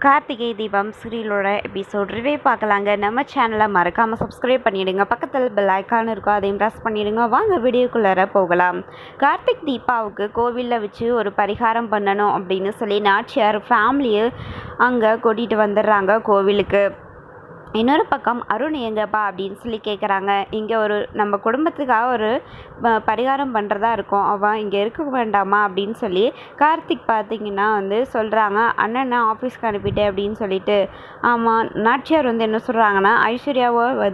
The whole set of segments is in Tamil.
கார்த்திகை தீபம் சீரியலோட எபிசோட் ரிவ்யூ பார்க்கலாங்க. நம்ம சேனலை மறக்காமல் சப்ஸ்கிரைப் பண்ணிவிடுங்க. பக்கத்தில் பெல் ஐக்கான் இருக்கும், அதையும் ப்ரெஸ் பண்ணிவிடுங்க. வாங்க வீடியோக்குள்ளார போகலாம். கார்த்திக் தீபாவுக்கு கோவிலில் வச்சு ஒரு பரிகாரம் பண்ணணும் அப்படின்னு சொல்லி நாச்சியார் ஃபேமிலியை அங்கே கூட்டிகிட்டு வந்துடுறாங்க கோவிலுக்கு. இன்னொரு பக்கம் அருண் எங்கப்பா அப்படின்னு சொல்லி கேட்குறாங்க. இங்கே நம்ம குடும்பத்துக்காக ஒரு பரிகாரம் பண்ணுறதா இருக்கும், அவன் இங்கே இருக்க வேண்டாமா அப்படின்னு சொல்லி கார்த்திக் பார்த்திங்கன்னா சொல்கிறாங்க. அண்ணனை ஆஃபீஸ்க்கு அனுப்பிட்டேன் அப்படின்னு சொல்லிட்டு. ஆமாம், நாச்சியார் என்ன சொல்கிறாங்கன்னா, ஐஸ்வர்யாவை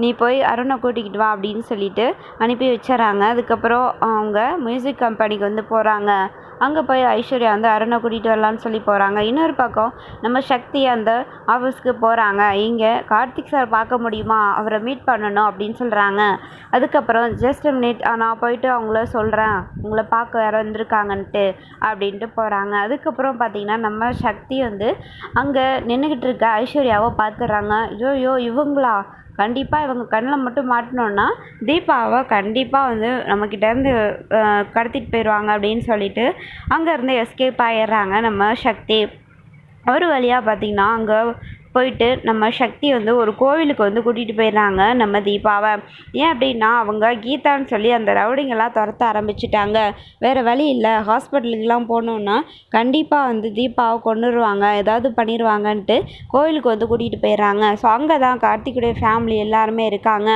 நீ போய் அருணை கூட்டிக்கிட்டு வா அப்படின்னு சொல்லிட்டு அனுப்பி வச்சிடறாங்க. அதுக்கப்புறம் அவங்க மியூசிக் கம்பெனிக்கு போகிறாங்க. அங்கே போய் ஐஸ்வர்யா அருணை கூட்டிகிட்டு வரலான்னு சொல்லி போகிறாங்க. இன்னொரு பக்கம் நம்ம சக்தி அந்த ஆஃபீஸ்க்கு போகிறாங்க. இங்கே கார்த்திக் சார் பார்க்க முடியுமா, அவரை மீட் பண்ணணும் அப்படின்னு சொல்கிறாங்க. அதுக்கப்புறம் ஜஸ்ட் மினிட், நான் போயிட்டு அவங்கள சொல்கிறேன், உங்களை பார்க்க யாரோ வந்திருக்காங்கன்ட்டு அப்படின்ட்டு போகிறாங்க. அதுக்கப்புறம் பார்த்திங்கன்னா நம்ம சக்தி அங்கே நின்றுக்கிட்டு இருக்க ஐஸ்வர்யாவை பார்த்துடுறாங்க. ஐயோ இவங்களா, கண்டிப்பாக இவங்க கண்ணில் மட்டும் மாட்டினோன்னா தீபாவை கண்டிப்பாக நம்மக்கிட்டேருந்து கடத்திட்டு போயிடுவாங்க அப்படின்னு சொல்லிட்டு அங்கேருந்து எஸ்கேப் ஆகிடுறாங்க நம்ம சக்தி. ஒரு வழியாக பார்த்திங்கன்னா அங்கே போயிட்டு நம்ம சக்தி ஒரு கோவிலுக்கு கூட்டிகிட்டு போயிடுறாங்க நம்ம தீபாவை. ஏன் அப்படின்னா அவங்க கீதான்னு சொல்லி அந்த ரவுடிங்கெல்லாம் துரத்த ஆரம்பிச்சிட்டாங்க. வேறு வழி இல்லை, ஹாஸ்பிட்டலுக்கெலாம் போனோன்னா கண்டிப்பாக தீபாவை கொண்டுருவாங்க, ஏதாவது பண்ணிடுவாங்கன்ட்டு கோவிலுக்கு கூட்டிகிட்டு போயிடுறாங்க. ஸோ அங்கே தான் கார்த்திக்குடைய ஃபேமிலி எல்லாருமே இருக்காங்க.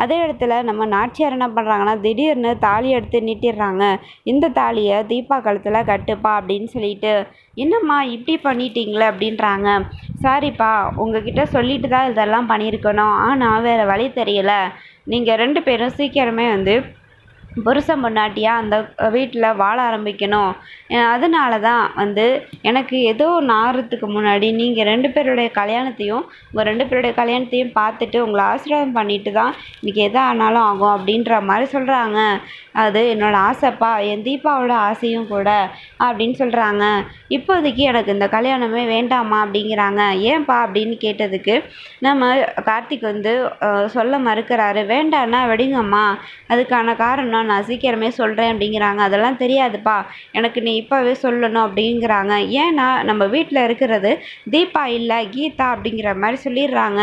அதே இடத்துல நம்ம நாச்சியார் என்ன பண்ணுறாங்கன்னா, திடீர்னு தாலி எடுத்து நீட்டிடுறாங்க. இந்த தாலியை தீபா கழுத்தில் கட்டுப்பா அப்படின்னு சொல்லிட்டு. என்னம்மா இப்படி பண்ணிட்டீங்களே அப்படின்றாங்க. சாரிப்பா, உங்ககிட்ட சொல்லிட்டு தான் இதெல்லாம் பண்ணியிருக்கணும், ஆனால் வேறு வழி தெரியல. நீங்கள் 2 பேரும் சீக்கிரமே புருஷன் பொண்டாட்டியாக அந்த வீட்டில் வாழ ஆரம்பிக்கணும். அதனால தான் எனக்கு ஏதோ நாரத்துக்கு முன்னாடி நீங்கள் 2 பேருடைய கல்யாணத்தையும் உங்கள் 2 பேருடைய கல்யாணத்தையும் பார்த்துட்டு உங்களை ஆசீர்வாதம் பண்ணிட்டு தான் இன்றைக்கி எதாக ஆனாலும் ஆகும் அப்படின்ற மாதிரி சொல்கிறாங்க. அது என்னோடய ஆசைப்பா, என் தீபாவோட ஆசையும் கூட அப்படின்னு சொல்கிறாங்க. இப்போதைக்கு எனக்கு இந்த கல்யாணமே வேண்டாமா அப்படிங்கிறாங்க. ஏன்பா அப்படின்னு கேட்டதுக்கு நம்ம கார்த்திக் சொல்ல மறுக்கிறாரு. வேண்டான்னா விடுங்கம்மா, அதுக்கான காரணம் நான் சீக்கிரமே சொல்கிறேன் அப்படிங்கிறாங்க. அதெல்லாம் தெரியாதுப்பா, எனக்கு நீ இப்போவே சொல்லணும் அப்படிங்கிறாங்க. ஏன்னா நம்ம வீட்டில் இருக்கிறது தீபா இல்லை கீதா அப்படிங்கிற மாதிரி சொல்லிடுறாங்க.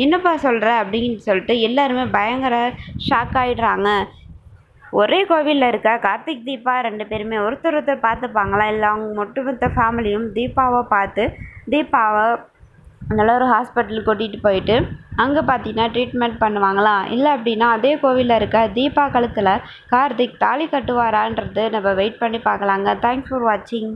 என்னப்பா சொல்கிற அப்படின்னு சொல்லிட்டு எல்லாருமே பயங்கர ஷாக் ஆகிடுறாங்க. ஒரே கோவிலில் இருக்க கார்த்திக் தீபா 2 பேருமே ஒருத்தர் பார்த்துப்பாங்களா, இல்லை அவங்க ஒட்டுமொத்த ஃபேமிலியும் தீபாவை பார்த்து தீபாவை நல்ல ஒரு ஹாஸ்பிட்டலுக்கு கூட்டிகிட்டு போயிட்டு அங்கே பார்த்தீங்கன்னா ட்ரீட்மெண்ட் பண்ணுவாங்களா, இல்லை அப்படின்னா அதே கோவிலில் இருக்க தீபா கழுத்தில் கார்த்திக் தாலி கட்டுவாரான்றது நம்ம வெயிட் பண்ணி பார்க்கலாங்க. தேங்க்ஸ் ஃபார் வாட்சிங்.